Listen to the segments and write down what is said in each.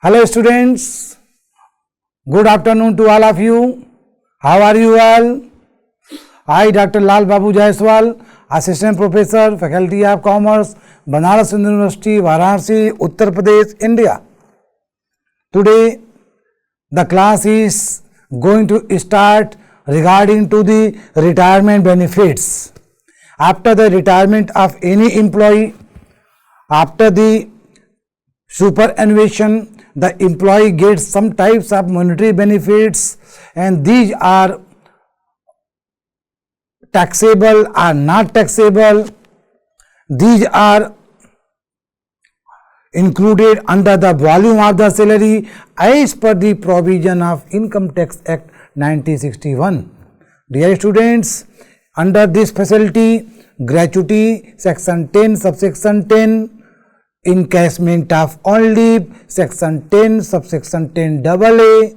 Hello students, good afternoon to all of you. How are you all? I Dr. Lal Babu Jaiswal, Assistant Professor, Faculty of Commerce, Banaras University, Varanasi, Uttar Pradesh, India. Today the class is going to start regarding to the retirement benefits. After the retirement of any employee, after the superannuation, the employee gets some types of monetary benefits, and these are taxable or not taxable. These are included under the volume of the salary as per the provision of Income Tax Act 1961. Dear students, under this facility, gratuity section 10 subsection 10, encashment of on leave section 10 subsection 10 AA,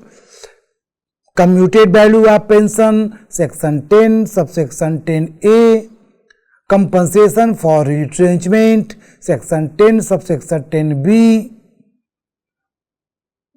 commuted value of pension section 10 subsection 10A, compensation for retrenchment section 10 subsection 10B,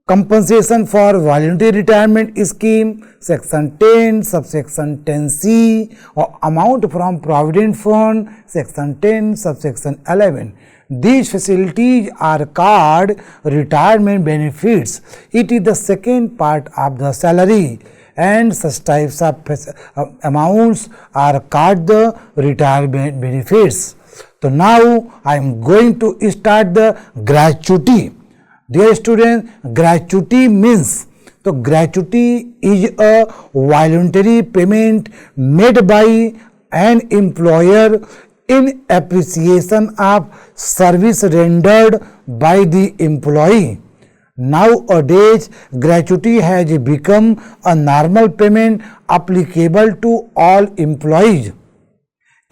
compensation for voluntary retirement scheme section 10 subsection 10C, or amount from provident fund section 10 subsection 11. These facilities are called retirement benefits. It is the second part of the salary, and such types of amounts are called the retirement benefits. So now I am going to start the gratuity. Dear students, gratuity means, so gratuity is a voluntary payment made by an employer in appreciation of service rendered by the employee. Nowadays, gratuity has become a normal payment applicable to all employees.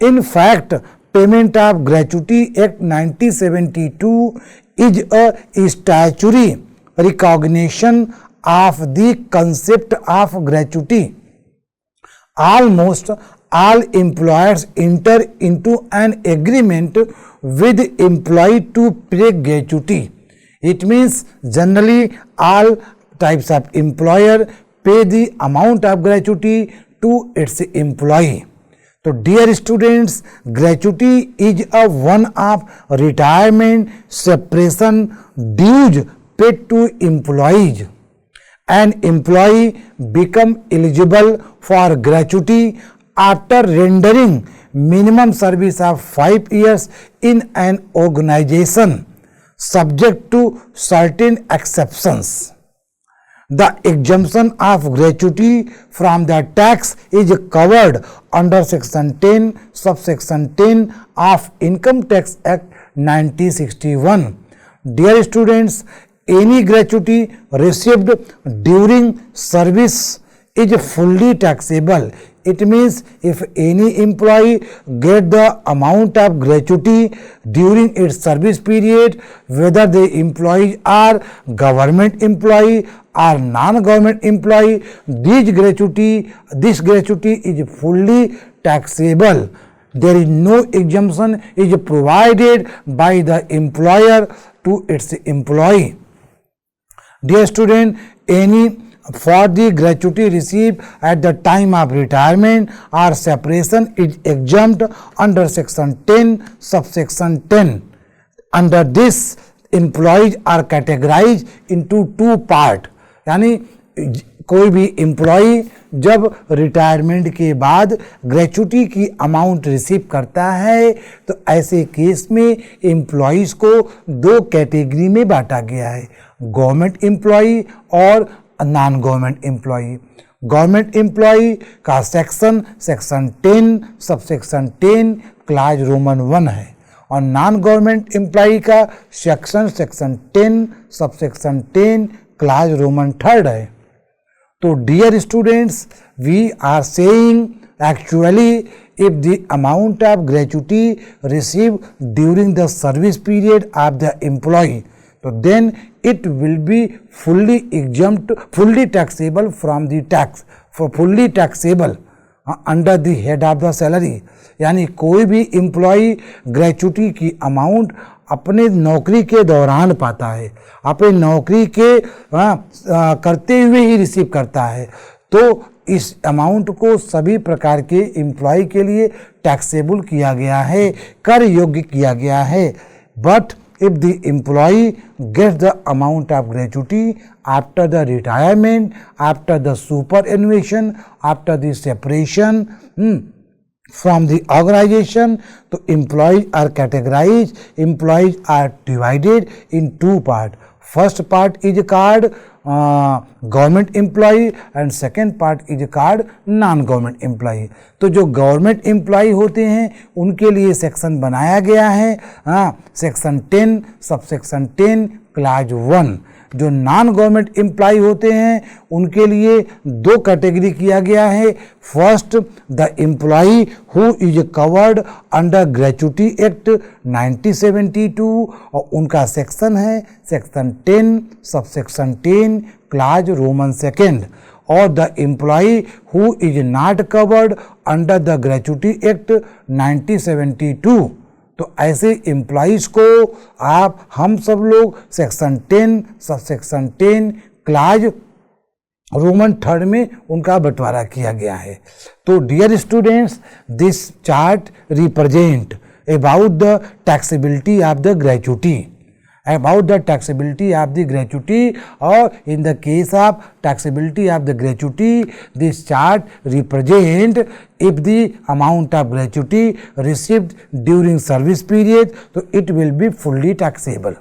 In fact, payment of Gratuity Act 1972 is a statutory recognition of the concept of gratuity. Almost all employers enter into an agreement with employee to pay gratuity. It means generally all types of employer pay the amount of gratuity to its employee. So dear students, gratuity is a one of retirement separation dues paid to employees. An employee become eligible for gratuity after rendering minimum service of 5 years in an organization, subject to certain exceptions. The exemption of gratuity from the tax is covered under section 10 subsection 10 of Income Tax Act 1961. Dear students, any gratuity received during service is fully taxable. It means if any employee get the amount of gratuity during its service period, whether the employees are government employee or non-government employee, this gratuity is fully taxable. There is no exemption is provided by the employer to its employee. Dear student, for the gratuity received at the time of retirement or separation is exempt under section 10 subsection 10. Under this, employees are categorized into two part. यानी कोई भी employee जब retirement के बाद gratuity की amount receive करता है तो ऐसे केस में एम्प्लॉइज़ को दो कैटेगरी में बांटा गया है, गवर्नमेंट एम्प्लॉई और non government employee. Government employee का सेक्शन 10 सबसेक्शन 10 क्लास रोमन 1 है और नॉन गवर्नमेंट एम्प्लॉई का सेक्शन 10 सबसेक्शन 10 क्लास रोमन 3 है. तो dear students, we are saying actually if the amount of gratuity received during the service period of the employee, so then it will be fully exempt, fully taxable from the tax, for fully taxable under the head of the salary. यानी कोई भी employee gratuity की amount अपने नौकरी के दौरान पाता है, अपनी नौकरी के करते हुए ही रिसीव करता है, तो इस अमाउंट को सभी प्रकार के एम्प्लॉय के लिए टैक्सेबल किया गया है, कर योग्य किया गया है। But if the employee gets the amount of gratuity after the retirement, after the superannuation, after the separation from the organization, so employees are categorized, employees are divided in two parts. First part is called government employee and second part is called non government employee. तो जो government employee होते हैं उनके लिए section बनाया गया है, section 10 subsection 10 class 1। जो नॉन गवर्नमेंट एम्प्लॉय होते हैं उनके लिए दो कैटेगरी किया गया है। First, the employee who is covered under gratuity act 1972 और उनका सेक्शन है section 10 subsection 10 class Roman second. और the employee who is not covered under the gratuity act 1972। तो ऐसे एम्प्लॉइज को हम सब लोग section 10 subsection 10 class Roman third में उनका बंटवारा किया गया है। तो dear students, this chart represent about the taxability of the gratuity, about the taxability of the gratuity, or in the case of taxability of the gratuity, this chart represent if the amount of gratuity received during service period, so it will be fully taxable.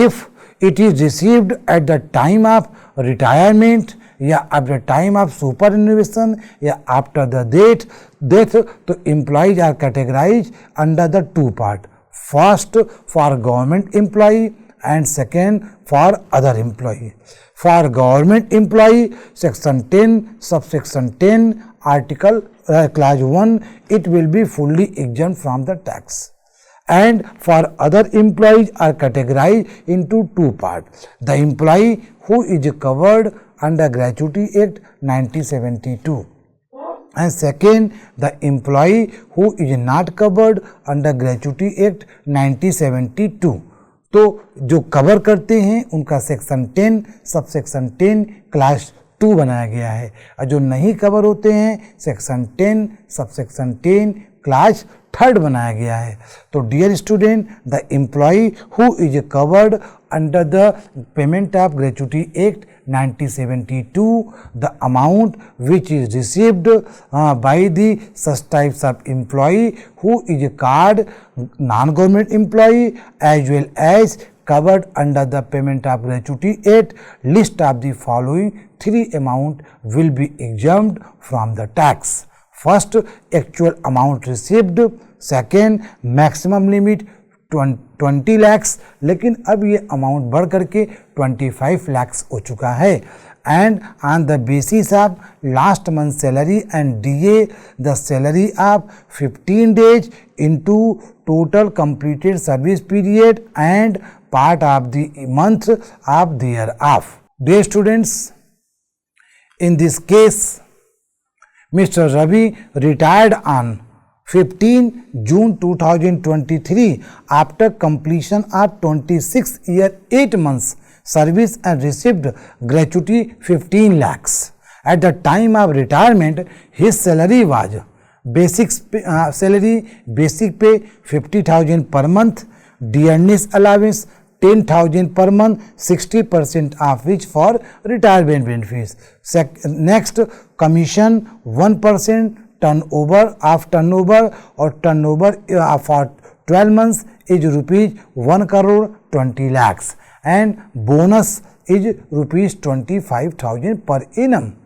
If it is received at the time of retirement या at the time of superannuation या after the death, तो employees are categorized under the two part. First for government employee and second for other employee. For government employee, section 10 subsection 10 article clause 1, it will be fully exempt from the tax. And for other employees are categorized into two parts. The employee who is covered under Gratuity Act 1972. And second, the employee who is not covered under Gratuity Act 1972. तो जो cover करते हैं उनका section 10 subsection 10 class 2 बनाया गया है, और जो नहीं कवर होते हैं सेक्शन 10 सबसेक्शन 10 क्लास 3 बनाया गया है। तो dear student, the employee who is covered under the payment of gratuity act 1972, the amount which is received by the such types of employee who is called non-government employee as well as covered under the payment of gratuity act, list of the following three amount will be exempt from the tax. First, actual amount received. Second, maximum limit 20 lakhs, लेकिन अब ये amount बढ़ करके 25 lakhs हो चुका है। And on the basis of last month salary and DA the salary of 15 days into total completed service period and part of the month of the year off. Dear students, in this case Mr. Ravi retired on 15 June 2023 after completion of 26 year 8 months service and received gratuity 15 lakhs. At the time of retirement, his salary was basic pay 50,000 per month, dearness allowance 10,000 per month, 60% of which for retirement benefits. Next, commission 1%, turnover of turnover or turnover for 12 months is rupees 1 crore 20 lakhs and bonus is rupees 25,000 per annum.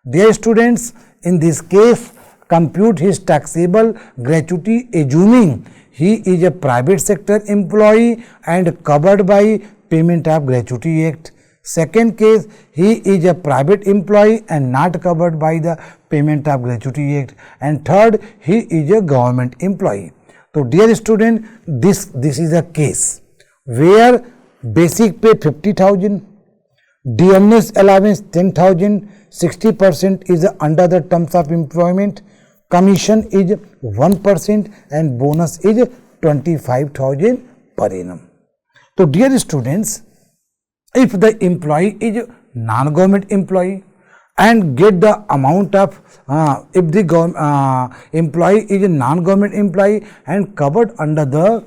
Dear students, in this case compute his taxable gratuity assuming he is a private sector employee and covered by payment of gratuity act. Second case, he is a private employee and not covered by the payment of gratuity act. And third, he is a government employee. So dear student, this is a case where basic pay 50,000, dearness allowance 10,000, 60% is under the terms of employment, commission is 1% and bonus is 25,000 per annum. So dear students, if the employee is non-government employee and get the amount of if the employee is a non-government employee and covered under the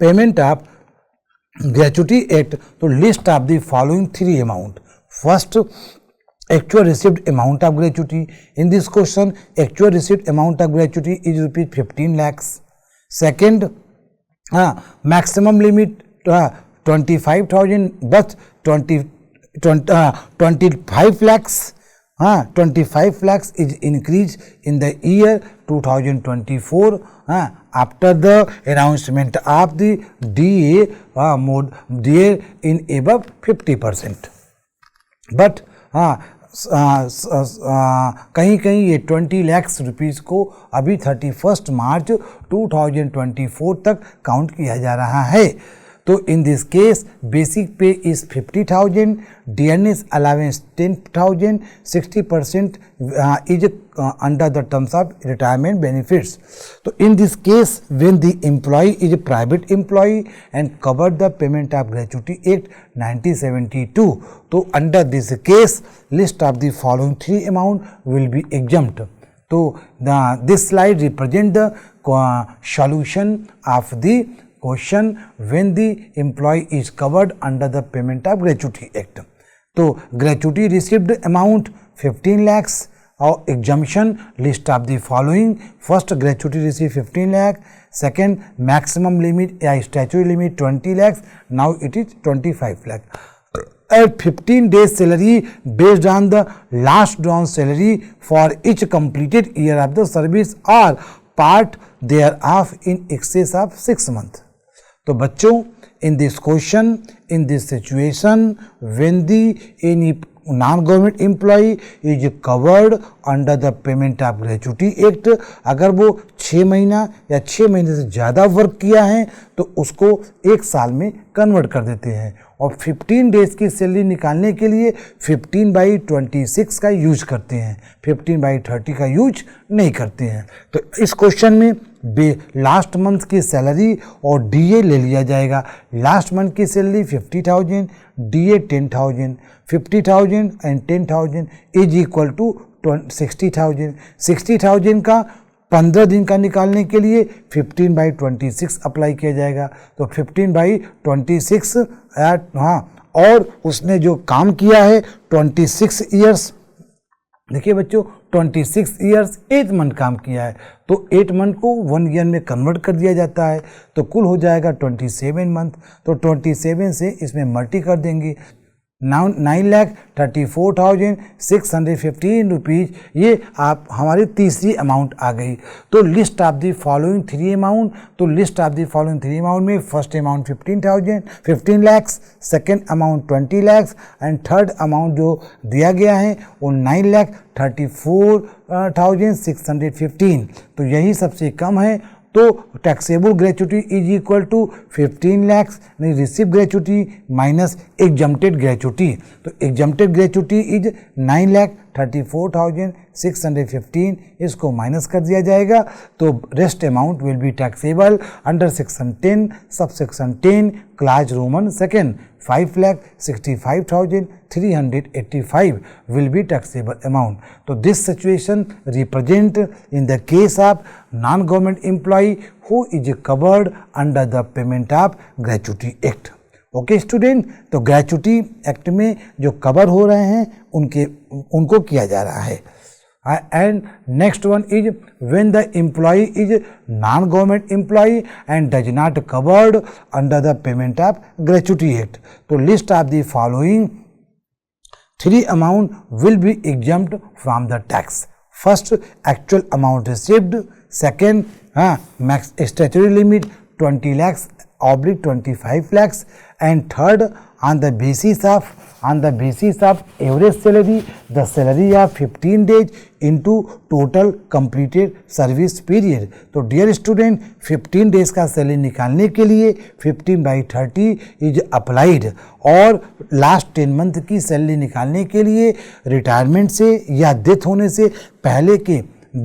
payment of gratuity act, to list of the following three amount. First, actual received amount of gratuity. In this question, actual received amount of gratuity is rupees 15 lakhs. Second, maximum limit 25,000 but 25 lakhs. 25 lakhs is increased in the year 2024 after the announcement of the DA mode DA in above 50%. But कहीं कहीं ये 20 lakh rupees को अभी 31 मार्च 2024 तक count किया जा रहा है. तो in this case basic pay is 50,000, dearness allowance 10,000, 60% is under the terms of retirement benefits. तो in this case when the employee is a private employee and covered the payment of gratuity act 1972, तो under this case list of the following three amount will be exempt. तो this slide represent the solution of the question when the employee is covered under the payment of gratuity act. तो gratuity received amount 15 lakhs or exemption list of the following. First, gratuity received 15 lakh. Second, maximum limit statutory limit 20 lakhs. Now it is 25 lakh. At 15 days salary based on the last drawn salary for each completed year of the service or part thereof in excess of 6 months. तो बच्चों, in this question, in this situation, when the any non-government employee is covered under the payment of gratuity act, अगर वो 6 महीना या 6 महीने से ज़्यादा work किया है तो उसको 1 साल में कन्वर्ट कर देते हैं और 15 डेज की सैलरी निकालने के लिए 15/26 का यूज करते हैं, 15/30 का यूज नहीं करते हैं. तो इस क्वेश्चन में लास्ट मंथ की सैलरी और डीए ले लिया जाएगा. लास्ट मंथ की salary 50,000, DA 10,000, 50,000 and 10,000 is equal to 60,000. 60,000 का 15 दिन का निकालने के लिए 15/26 अप्लाई किया जाएगा. तो 15/26 और उसने जो काम किया है 26 ईयर्स, देखिए बच्चों 26 ईयर्स 8 मंथ काम किया है तो 8 मंथ को 1 ईयर में कन्वर्ट कर दिया जाता है तो कुल हो जाएगा 27 मंथ. तो 27 से इसमें मल्टी कर देंगे. 9,34,615 रुपीज़ ये आप हमारी तीसरी अमाउंट आ गई. तो list of the following three amount, तो list of the following three amount में first amount 15 lakhs, second amount 20 lakhs and third amount जो दिया गया है वो 9,34,615. तो यही सबसे कम है. तो taxable gratuity is equal to 15 lakhs यानी receive gratuity minus exempted gratuity. तो एग्जम्प्टेड ग्रेच्युटी इज 9,34,615, इसको माइनस कर दिया जाएगा. तो rest amount will be taxable under section 10 subsection 10 class Roman second. 5,65,385 will be taxable amount. So this situation represent in the case of non-government employee who is covered under the payment of gratuity act. Okay student, तो gratuity act में जो cover हो रहे हैं उनको किया जा रहा है. And next one is when the employee is non-government employee and does not covered under the payment of gratuity act. So list of the following three amount will be exempt from the tax. First, actual amount received. Second, max statutory limit 20 lakhs oblique 25 lakhs. And third, on the basis of average salary, the salary of 15 days into total completed service period. तो dear student 15 days का salary निकालने के लिए 15/30 is applied और last 10 month की salary निकालने के लिए रिटायरमेंट से या डेथ होने से पहले के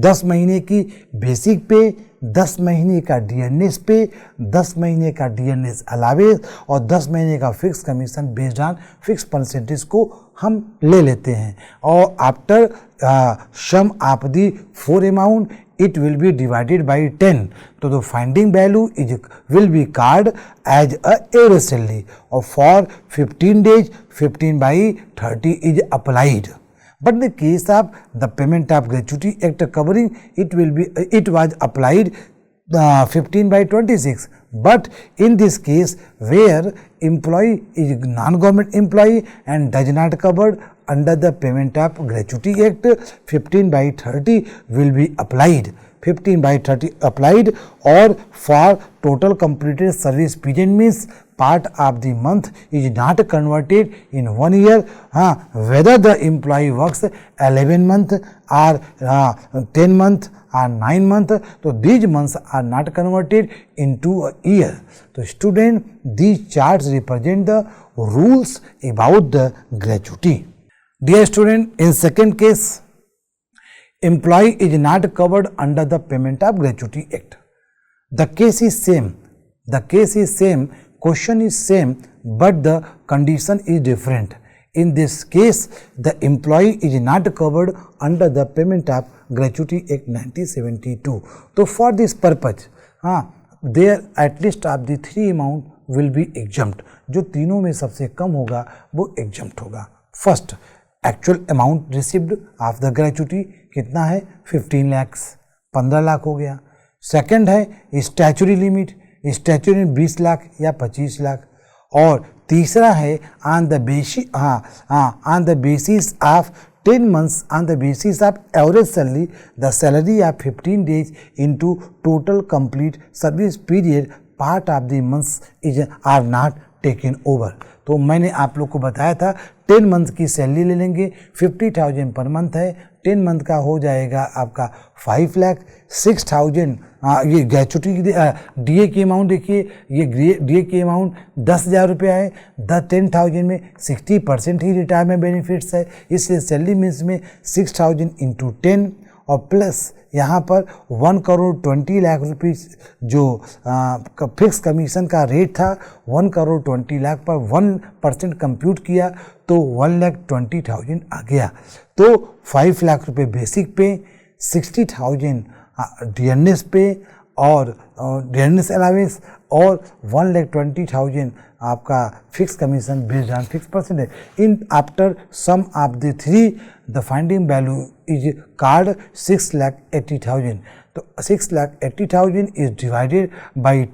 10 महीने की बेसिक पे 10 महीने का डीएनएस पे, 10 महीने का डीएनएस अलावेंस और 10 महीने का fix commission based on fix percentage को हम ले लेते हैं। और after sum of the 4 amount it will be divided by 10, so the finding value will be called as a average salary, or for 15 days 15 by 30 is applied. But in the case of the Payment of Gratuity Act covering, it was applied 15 by 26. But in this case where employee is non-government employee and does not covered under the Payment of Gratuity Act, 15 by 30 will be applied. 15 by 30 applied, or for total completed service period means part of the month is not converted in 1 year, whether the employee works 11 month or 10 month or 9 month, so these months are not converted into a year. So student, these charts represent the rules about the gratuity. Dear student, in second case, employee is not covered under the Payment of Gratuity Act. The case is same. The case is same. Question is same, but the condition is different. In this case, the employee is not covered under the Payment of Gratuity Act 1972. So for this purpose, there at least of the 3 amount will be exempt. जो तीनों में सबसे कम होगा वो exempt होगा. First, actual amount received of the gratuity कितना है? 15 लाख, 15 लाख हो गया. सेकंड है स्टैचुरी लिमिट, स्टैचुरी 20 लाख या 25 लाख. और तीसरा है on the basis of 10 months on the basis of average salary, the salary of 15 days into total complete service period, part of the months are not taken over. तो मैंने आप लोग को बताया था 10 मंथ की सैलरी ले लेंगे, 50,000 पर मंथ है, 10 मंथ का हो जाएगा आपका 5 लाख. 6,000 ये ग्रेचुटी डीए की अमाउंट देखिए, ये डीए की अमाउंट 10,000 रुपया है. 10,000 में 60% ही रिटायरमेंट बेनिफिट्स है, इसलिए सैलरी मीन्स में 6,000 इंटू 10 और प्लस यहाँ पर 1 करोड़ 20 लाख रुपीस जो फिक्स कमीशन का रेट था 1 करोड़ 20 लाख पर 1% कंप्यूट किया तो 1,20,000 आ गया. तो 5 लाख रुपए बेसिक पे, 60,000 डीएनएस पे और डीएनएस अलावेंस और 1,20,000 आपका fix commission based on fix percentage. In after sum of the 3 the finding value is card 6,80,000. तो 6,80,000 इज डिवाइडेड बाई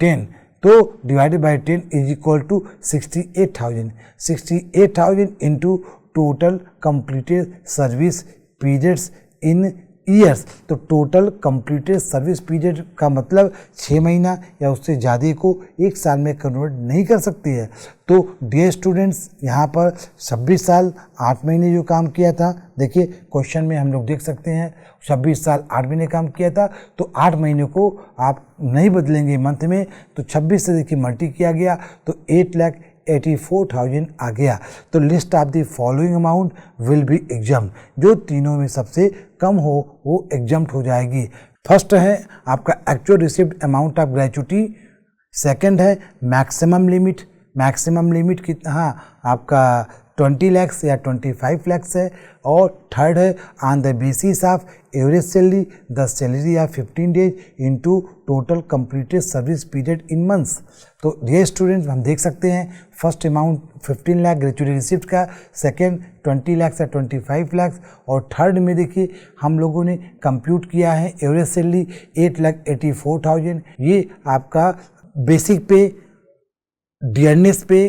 10 तो divided by 10 is equal to 68,000. 68,000 into total completed service periods in years. तो total completed service period का मतलब 6 महीना या उससे ज़्यादा को 1 साल में कन्वर्ट नहीं कर सकती है. तो डियर स्टूडेंट्स, यहाँ पर 26 साल 8 महीने जो काम किया था, देखिए क्वेश्चन में हम लोग देख सकते हैं 26 साल 8 महीने काम किया था. तो 8 महीने को आप नहीं बदलेंगे मंथ में, तो 26 से देखिए मल्टी किया गया तो 8,84,000 आ गया. तो list of the following amount will B examined. जो तीनों में सबसे कम हो वो एग्जाम्ड हो जाएगी. फर्स्ट है आपका actual received amount of gratuity. Second है मैक्सिमम लिमिट. मैक्सिमम लिमिट कितना? आपका 20 लाख या 25 लाख है. और थर्ड है on the basis of average salary, the salary of 15 days into total completed service period in months. तो ये स्टूडेंट्स हम देख सकते हैं first amount 15 lakh gratuity receipt का, सेकेंड 20 लाख या 25 लाख और थर्ड में देखिए हम लोगों ने कंप्यूट किया है एवरेज सैलरी 8,84,000. ये आपका बेसिक पे, डीएनएस पे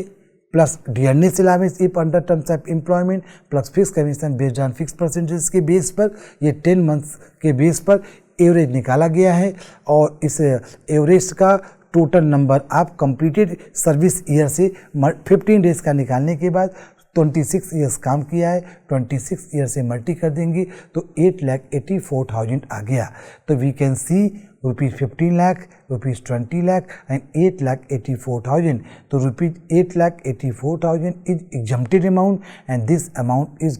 plus DNS allowance if under terms of employment plus fix commission based on fix percentage के बेस पर, ये 10 मंथ्स के बेस पर एवरेज निकाला गया है. और इस एवरेज का टोटल नंबर आप कंप्लीटेड सर्विस ईयर से 15 डेज का निकालने के बाद 26 ईयर्स काम किया है, 26 ईयर से मल्टी कर देंगे तो 8,84,000 आ गया. तो we can see rupees 15 lakh, rupees 20 lakh and 8 lakh 84,000. So rupees 8 lakh 84,000 is exempted amount, and this amount is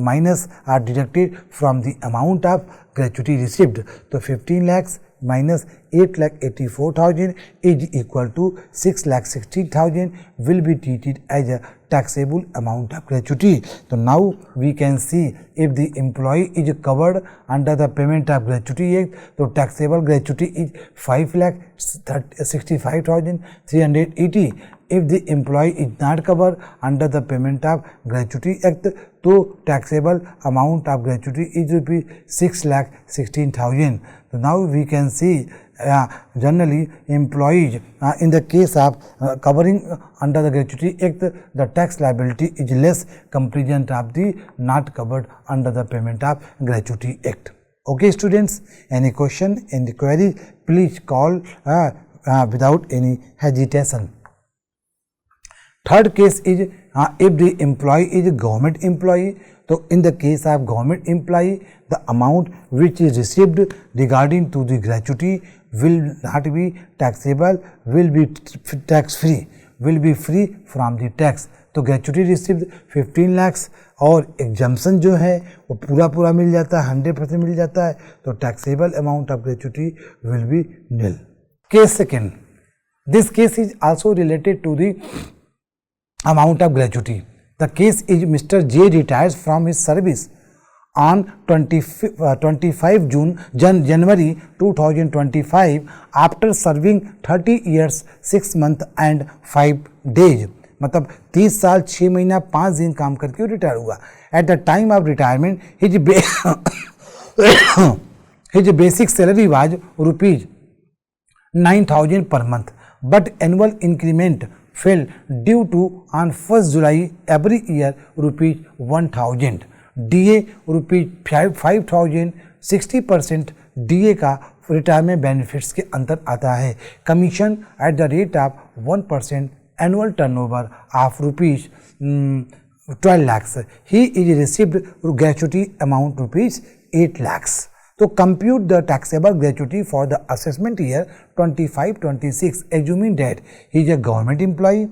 minus are deducted from the amount of gratuity received. So 15 lakhs minus 8 lakh 84,000 is equal to 6 lakh 60,000 will be treated as a taxable amount of gratuity. So now we can see if the employee is covered under the Payment of Gratuity Act, so taxable gratuity is 5 lakh 65,380. If the employee is not covered under the Payment of Gratuity Act, so taxable amount of gratuity is rupees 6 lakh 16,000. So now we can see generally employees in the case of covering under the Gratuity Act, the tax liability is less comparison of the not covered under the Payment of Gratuity Act. Okay students, any question, any query, please call without any hesitation. Third case is if the employee is a government employee. So in the case of government employee, the amount which is received regarding to the gratuity will not be taxable, will be tax free, will be free from the tax. तो gratuity received 15 lakhs और exemption जो है वो पूरा मिल जाता है, 100% मिल जाता है, तो taxable amount of gratuity will be nil. Case second, this case is also related to the amount of gratuity. The case is Mr. J retires from his service on 25 January 2025 after serving 30 years 6 months and 5 days. मतलब 30 साल 6 महीना 5 दिन काम करके retire हुआ. At the time of retirement, his basic salary was rupees 9,000 per month, but annual increment fell due to on 1st July every year rupees 1,000. DA rupees 5,000. 60% DA का retirement benefits के अंदर आता है. Commission at the rate of 1% annual turnover of rupees 12 lakhs. He is received gratuity amount rupees 8 lakhs. So compute the taxable gratuity for the assessment year 25-26, assuming that he is a government employee.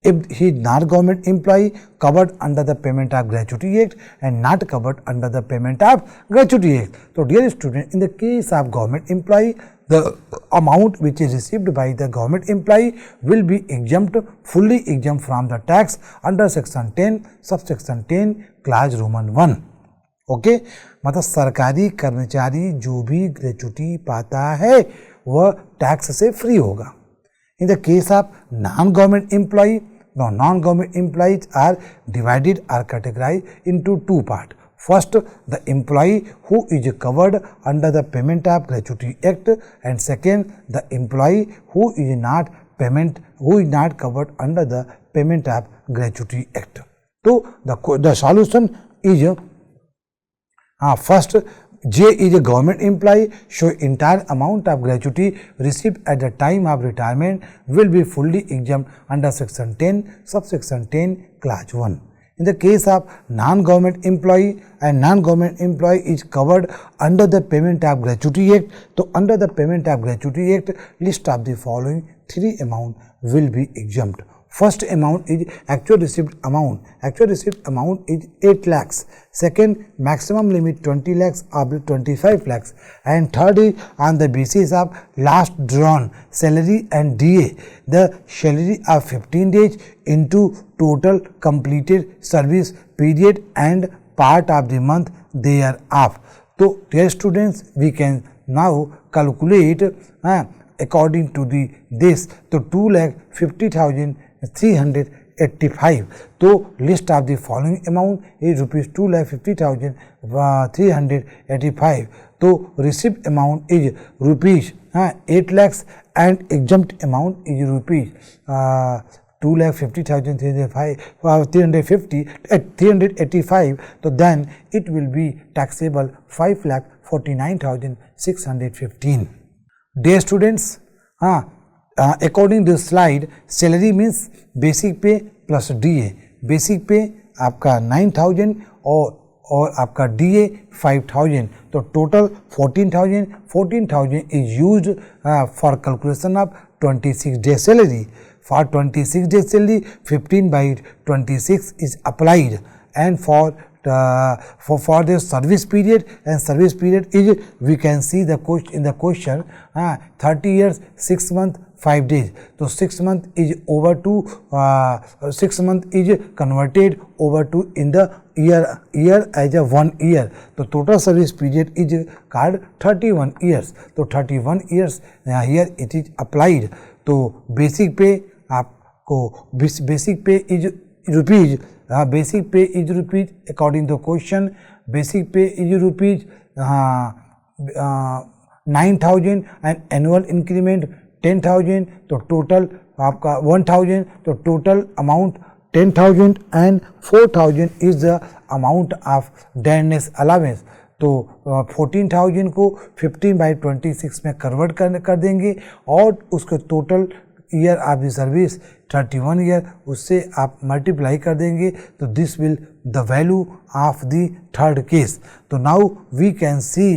If he is not government employee, covered under the Payment of Gratuity Act and not covered under the Payment of Gratuity Act. So dear student, in the case of government employee, the amount which is received by the government employee will be exempt, fully exempt from the tax under section 10, subsection 10, clause Roman 1. Okay मतलब सरकारी कर्मचारी जो भी gratuity पाता है वह tax से free होगा. In the case of non government employee, non government employees are divided are categorise into 2 part. First, the employee who is covered under the payment of gratuity act, and second the employee who is not covered under the payment of gratuity act. तो the solution is first, J is a government employee, so entire amount of gratuity received at the time of retirement will be fully exempt under section 10, subsection 10, clause 1. In the case of non-government employee, and non-government employee is covered under the Payment of Gratuity Act, so under the Payment of Gratuity Act, list of the following 3 amount will be exempt. First amount is actual received amount. Actual received amount is 8 lakhs. Second, maximum limit 20 lakhs or 25 lakhs. And third is on the basis of last drawn salary and DA. The salary of 15 days into total completed service period and part of the month thereof. So, dear students, we can now calculate according to this. So, 2,50,385. So list of the following amount is rupees 2,50,385. So received amount is rupees 8 lakhs and exempt amount is rupees 2,50,385. So then it will be taxable 5,49,615. Dear students, according to this slide, salary means basic pay plus DA. Basic पे आपका 9,000 और और आपका DA 5000, तो total 14,000 is used for calculation of 26 day salary. For 26 day salary, 15/26 is applied, and for the service period, and service period is, we can see the question in the question, 30 years 6 months 5 days. So 6 month is over to 6 month is converted over to in the year as a 1 year. So total service period is called 31 years. So 31 years here it is applied. तो basic pay आपको basic pay is rupees. Basic pay is rupees according to question. Basic pay is rupees 9,000 and annual increment 10,000. तो total आपका 1,000. तो total amount 10,000 and 4,000 is the amount of deadness allowance. तो 14,000 को 15/26 में convert कर देंगे और उसके total year of the service 31 year, उससे आप मल्टीप्लाई कर देंगे तो this will the value of the third case. तो now we can see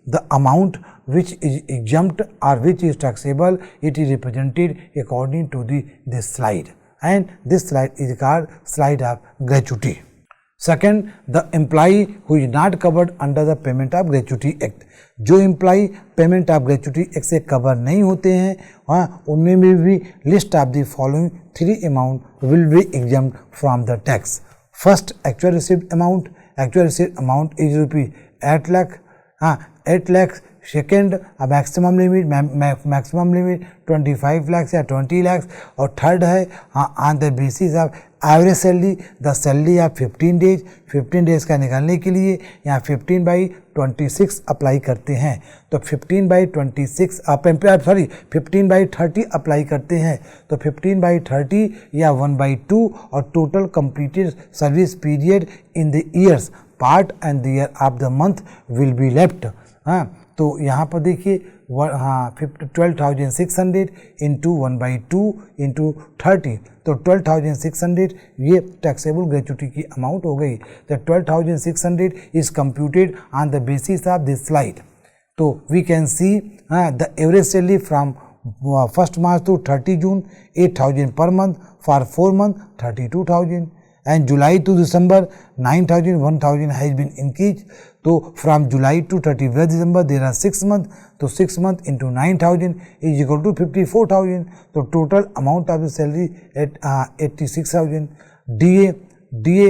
the amount which is exempt or which is taxable. It is represented according to this slide, and this slide is called slide of gratuity. Second, the employee who is not covered under the Payment of Gratuity Act. जो employee payment of gratuity act से cover नहीं होते हैं, वहाँ उनमें में भी list of the following 3 amount will B examined from the tax. First, actual received amount. Actual received amount is rupees 8 lakh. 8 lakh. Second, maximum limit 25 lakh या 20 लाख. और थर्ड है on the basis of average salary, the salary of 15 days. 15 days का निकालने के लिए यहाँ 15/26 apply करते हैं. तो 15/26 15/30 अप्लाई करते हैं. तो 15/30 या 1/2 और total completed service period in the years part and the year of the month will be left. तो यहाँ पर देखिए 12,600 इंटू 1/2 इंटू 30. तो 12,600 ये टैक्सेबल ग्रेचुटी की अमाउंट हो गई. The 12,600 is computed on the basis of this slide. तो we can see the average salary from 1 March to 30 June 8,000 per month. For 4 months 32,000. And July to December 9,000, 1,000 has been increased. So from July to 31st December there are 6 months. So 6 months into 9,000 is equal to 54,000. So total amount of the salary at 86,000. DA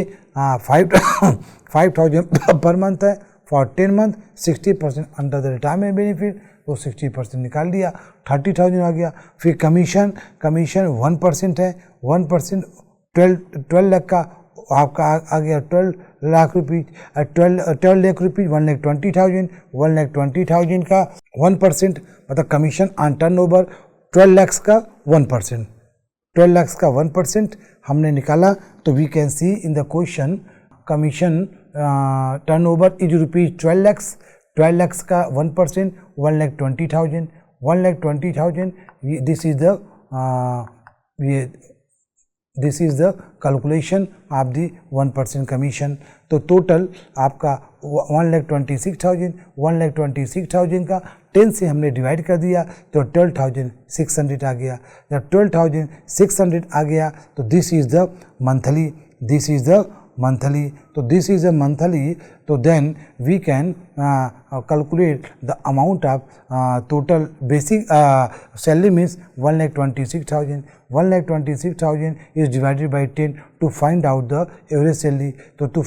5,000 per month है. For 10 months 60% under the retirement benefit. तो 60% निकाल दिया, 30,000 आ गया. फिर commission 1% है. 1% 12 लाख का आपका आ गया 12 लाख रुपीज. 12 लाख रुपीज 1,20,000. 1,20,000 का 1% मतलब commission on turnover 12 lakh का 1%. 12 लाख का 1% हमने निकाला. तो we can see in the question commission turnover is rupees 12 lakh. 12 lakh का 1% 1,20,000. 1,20,000 this is the calculation of the 1% commission. तो टोटल आपका 1,26,000. 1,26,000 का 10 से हमने डिवाइड कर दिया तो 12,600 आ गया. जब 12,600 आ गया तो दिस इज द मंथली. तो दिस इज अ मंथली. तो then we can calculate the amount of total basic salary means 1,26,000. 1,26,000 is divided by 10 to find out the average salary. So the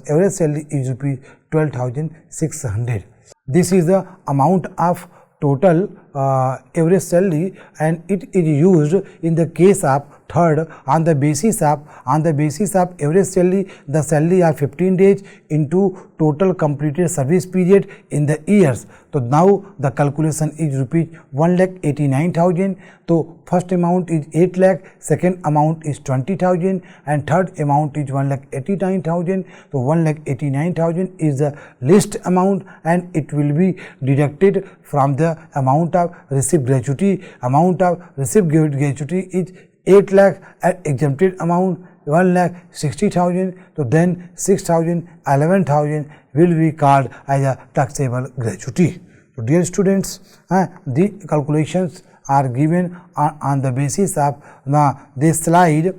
average salary is rupees 12,600. This is the amount of total average salary, and it is used in the case of third on the basis of average salary, the salary of 15 days into total completed service period in the years. So now the calculation is rupees 1,89,000. So first amount is 8 lakh, second amount is 20,000, and third amount is 1,89,000. So 1,89,000 is the least amount, and it will be deducted from the amount of received gratuity. Amount of received gratuity is 8 lakh, and exempted amount 1,60,000, so then 6,000, 11,000 will be called as a taxable gratuity. So dear students, the calculations are given on the basis of this slide.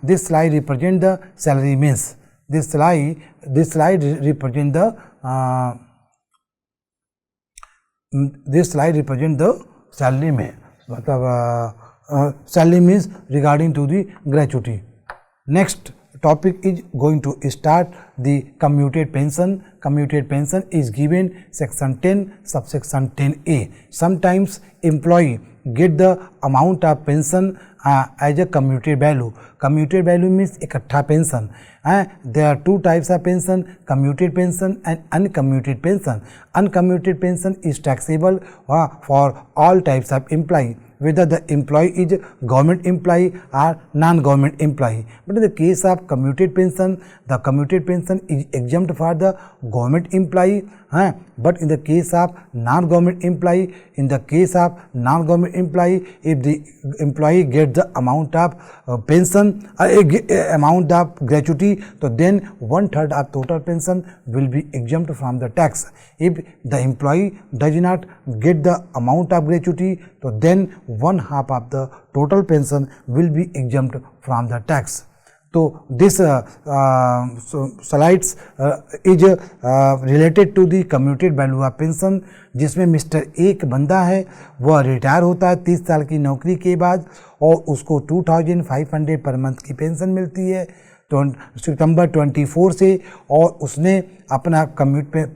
This slide represent the salary means. This slide represent the salary mean. Salary means regarding to the gratuity. Next topic is going to start the commuted pension. Commuted pension is given section 10 subsection 10A. Sometimes employee get the amount of pension as a commuted value. Commuted value means इकट्ठा pension. There are two types of pension, commuted pension and uncommuted pension. Uncommuted pension is taxable for all types of employee, whether the employee is government employee or non-government employee. But in the case of commuted pension, the commuted pension is exempt for the government employee. But in the case of non-government employee, if the employee gets the amount of pension, amount of gratuity, so then 1/3 of total pension will be exempt from the tax. If the employee does not get the amount of gratuity, so then 1/2 of the total pension will be exempt from the tax. तो this slides is related to the commuted value of pension, जिसमें mister एक बंदा है, वह retire होता है 30 साल की नौकरी के बाद और उसको 2500 पर मंथ की पेंशन मिलती है सितंबर 24 से, और उसने अपना commuted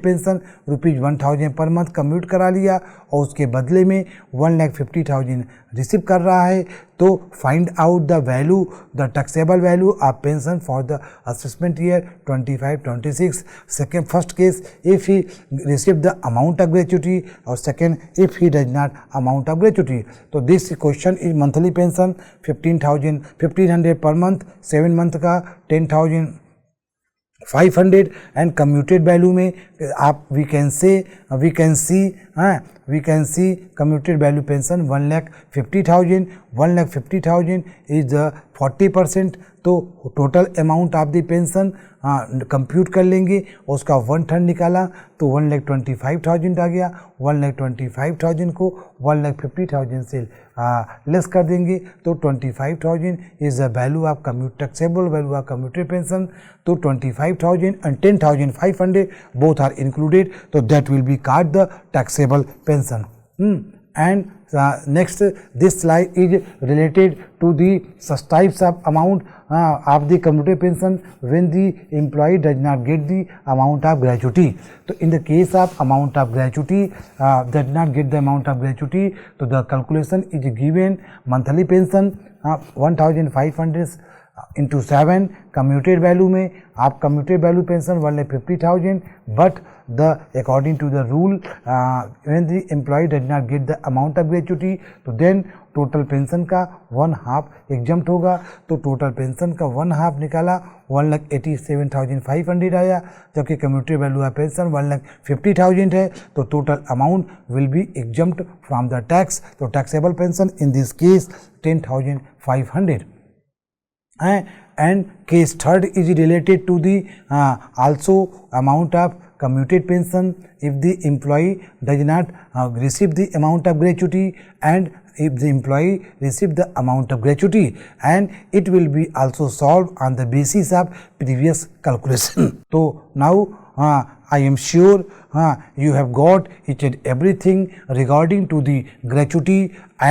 pension ₹1000 per month commute करा लिया और उसके बदले में 1,50,000 रिसीव कर रहा है. तो find out the value, the taxable value of pension for the assessment year 25-26. Second first case if he receive the amount of gratuity और second if he does not amount of gratuity. तो this question is monthly pension 1500 per month, 7 month का 10,500 and commuted value में आप we can see commuted value pension 1,50,000. 1,50,000 is the 40%. तो total amount of the pension compute कर लेंगे, उसका 1/3 निकाला तो 1,25,000 आ गया. 1,25,000 को 1,50,000 से लेस कर देंगे तो 25,000 is the value of taxable value of commuted pension. तो 25,000 and 10,500 both are included, so that will be called the taxable pension. And next, this slide is related to the such types of amount of the commuted pension when the employee does not get the amount of gratuity. So in the case of amount of gratuity, does not get the amount of gratuity, so the calculation is given monthly pension 1,500 into 7 commuted value में आप commuted value pension 1,50,000, but the according to the rule when the employee does not get the amount of gratuity, तो then total pension का 1/2 exempt होगा. तो total pension का 1/2 निकाला 1,87,500 आया, जबकि commuted value of pension 1,50,000 है. तो total amount will be exempt from the tax. तो taxable pension in this case 10,500. And case third is related to the also amount of commuted pension if the employee does not receive the amount of gratuity, and if the employee receive the amount of gratuity, and it will be also solved on the basis of previous calculation. So now I am sure you have got each and everything regarding to the gratuity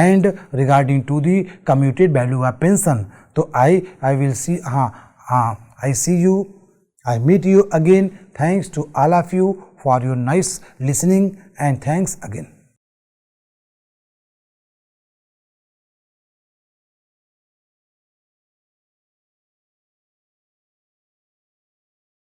and regarding to the commuted value of pension. So I will see I see you, I meet you again. Thanks to all of you for your nice listening, and thanks again.